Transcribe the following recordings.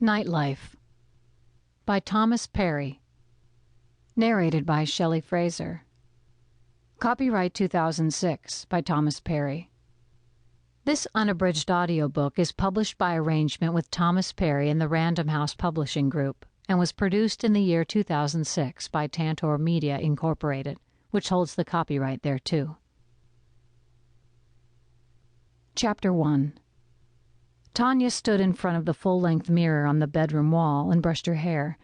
Nightlife by Thomas Perry. Narrated by Shelly Frasier. Copyright 2006 by Thomas Perry. This unabridged audiobook is published by arrangement with Thomas Perry and the Random House Publishing Group and was produced in the year 2006 by Tantor Media, Incorporated, which holds the copyright thereto. Chapter 1. Tanya stood in front of the full-length mirror on the bedroom wall and brushed her hair.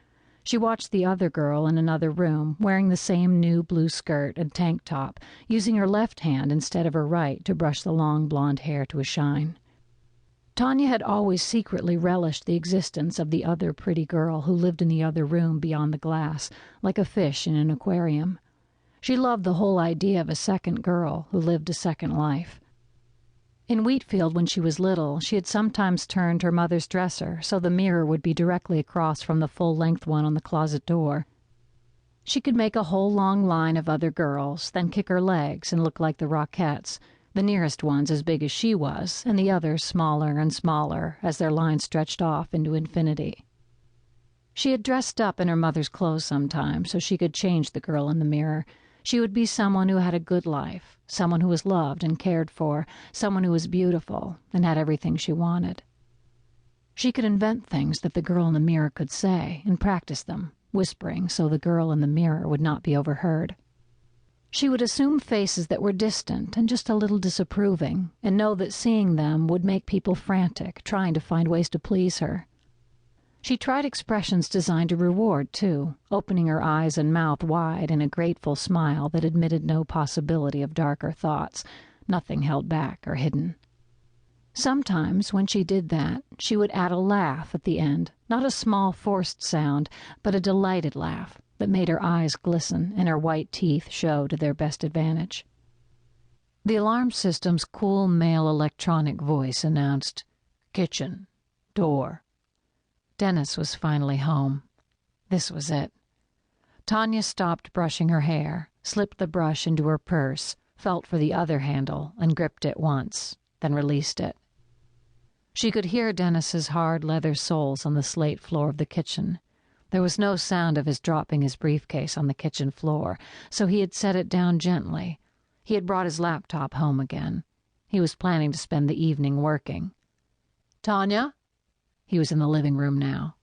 She watched the other girl in another room, wearing the same new blue skirt and tank top, using her left hand instead of her right to brush the long blonde hair to a shine. Tanya had always secretly relished the existence of the other pretty girl who lived in the other room beyond the glass, like a fish in an aquarium. She loved the whole idea of a second girl who lived a second life. In Wheatfield, when she was little, she had sometimes turned her mother's dresser so the mirror would be directly across from the full-length one on the closet door. She could make a whole long line of other girls, then kick her legs and look like the Rockettes, the nearest ones as big as she was, and the others smaller and smaller as their line stretched off into infinity. She had dressed up in her mother's clothes sometimes so she could change the girl in the mirror. She would be someone who had a good life, someone who was loved and cared for, someone who was beautiful and had everything she wanted. She could invent things that the girl in the mirror could say and practice them, whispering so the girl in the mirror would not be overheard. She would assume faces that were distant and just a little disapproving and know that seeing them would make people frantic, trying to find ways to please her. She tried expressions designed to reward, too, opening her eyes and mouth wide in a grateful smile that admitted no possibility of darker thoughts, nothing held back or hidden. Sometimes, when she did that, she would add a laugh at the end, not a small forced sound, but a delighted laugh that made her eyes glisten and her white teeth show to their best advantage. The alarm system's cool male electronic voice announced, "Kitchen, door." Dennis was finally home. This was it. Tanya stopped brushing her hair, slipped the brush into her purse, felt for the other handle, and gripped it once, then released it. She could hear Dennis's hard leather soles on the slate floor of the kitchen. There was no sound of his dropping his briefcase on the kitchen floor, so he had set it down gently. He had brought his laptop home again. He was planning to spend the evening working. "Tanya?" He was in the living room now.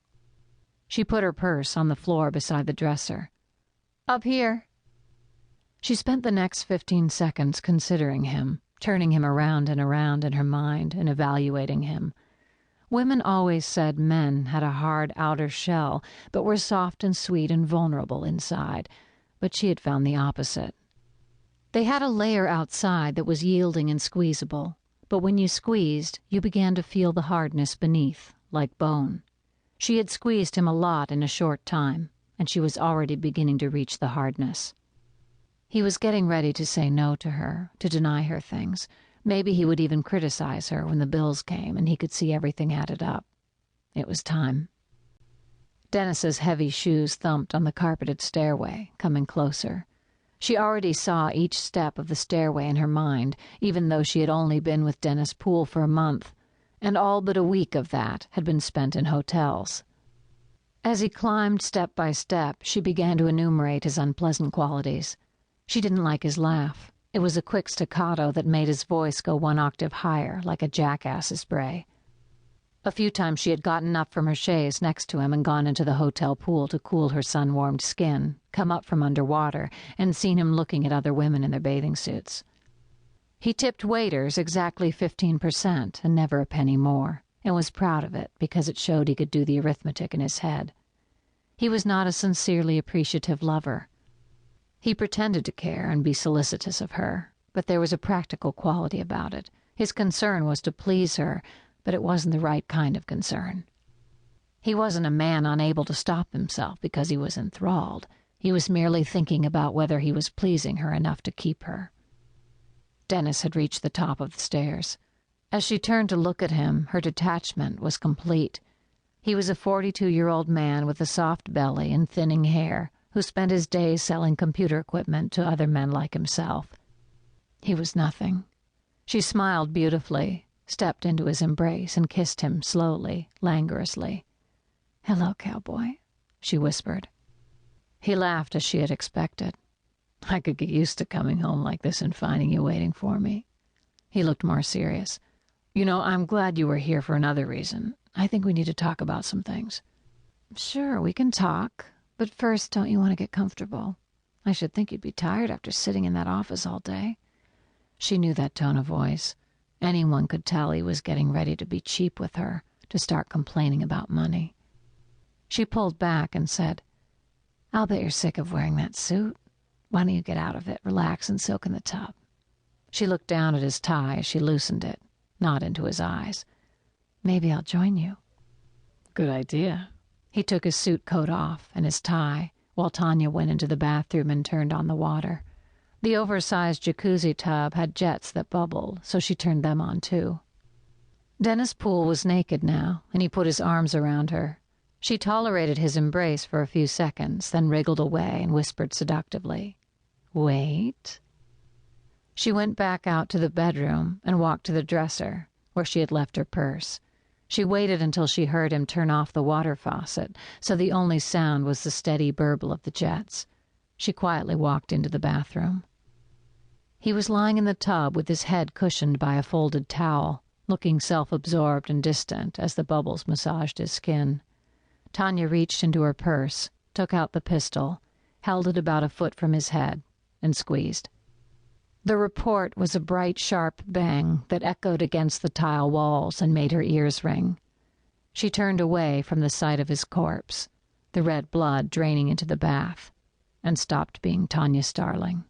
She put her purse on the floor beside the dresser. "Up here." She spent the next 15 seconds considering him, turning him around and around in her mind and evaluating him. Women always said men had a hard outer shell, but were soft and sweet and vulnerable inside, but she had found the opposite. They had a layer outside that was yielding and squeezable, but when you squeezed, you began to feel the hardness beneath, like bone. She had squeezed him a lot in a short time, and she was already beginning to reach the hardness. He was getting ready to say no to her, to deny her things. Maybe he would even criticize her when the bills came and he could see everything added up. It was time. Dennis's heavy shoes thumped on the carpeted stairway, coming closer. She already saw each step of the stairway in her mind, even though she had only been with Dennis Poole for a month, and all but a week of that had been spent in hotels. As he climbed step by step, she began to enumerate his unpleasant qualities. She didn't like his laugh. It was a quick staccato that made his voice go one octave higher, like a jackass's bray. A few times she had gotten up from her chaise next to him and gone into the hotel pool to cool her sun-warmed skin, come up from underwater, and seen him looking at other women in their bathing suits. He tipped waiters exactly 15% and never a penny more, and was proud of it because it showed he could do the arithmetic in his head. He was not a sincerely appreciative lover. He pretended to care and be solicitous of her, but there was a practical quality about it. His concern was to please her, but it wasn't the right kind of concern. He wasn't a man unable to stop himself because he was enthralled. He was merely thinking about whether he was pleasing her enough to keep her. Dennis had reached the top of the stairs. As she turned to look at him, her detachment was complete. He was a 42-year-old man with a soft belly and thinning hair, who spent his days selling computer equipment to other men like himself. He was nothing. She smiled beautifully, stepped into his embrace, and kissed him slowly, languorously. "Hello, cowboy," she whispered. He laughed as she had expected. "I could get used to coming home like this and finding you waiting for me." He looked more serious. I'm glad you were here for another reason. I think we need to talk about some things." "Sure, we can talk. But first, don't you want to get comfortable? I should think you'd be tired after sitting in that office all day." She knew that tone of voice. Anyone could tell he was getting ready to be cheap with her, to start complaining about money. She pulled back and said, "I'll bet you're sick of wearing that suit. Why don't you get out of it, relax, and soak in the tub?" She looked down at his tie as she loosened it, not into his eyes. "Maybe I'll join you." "Good idea." He took his suit coat off and his tie, while Tanya went into the bathroom and turned on the water. The oversized jacuzzi tub had jets that bubbled, so she turned them on too. Dennis Poole was naked now, and he put his arms around her. She tolerated his embrace for a few seconds, then wriggled away and whispered seductively, "Wait." She went back out to the bedroom and walked to the dresser, where she had left her purse. She waited until she heard him turn off the water faucet, so the only sound was the steady burble of the jets. She quietly walked into the bathroom. He was lying in the tub with his head cushioned by a folded towel, looking self-absorbed and distant as the bubbles massaged his skin. Tanya reached into her purse, took out the pistol, held it about a foot from his head, and squeezed. The report was a bright, sharp bang that echoed against the tile walls and made her ears ring. She turned away from the sight of his corpse, the red blood draining into the bath, and stopped being Tanya Starling.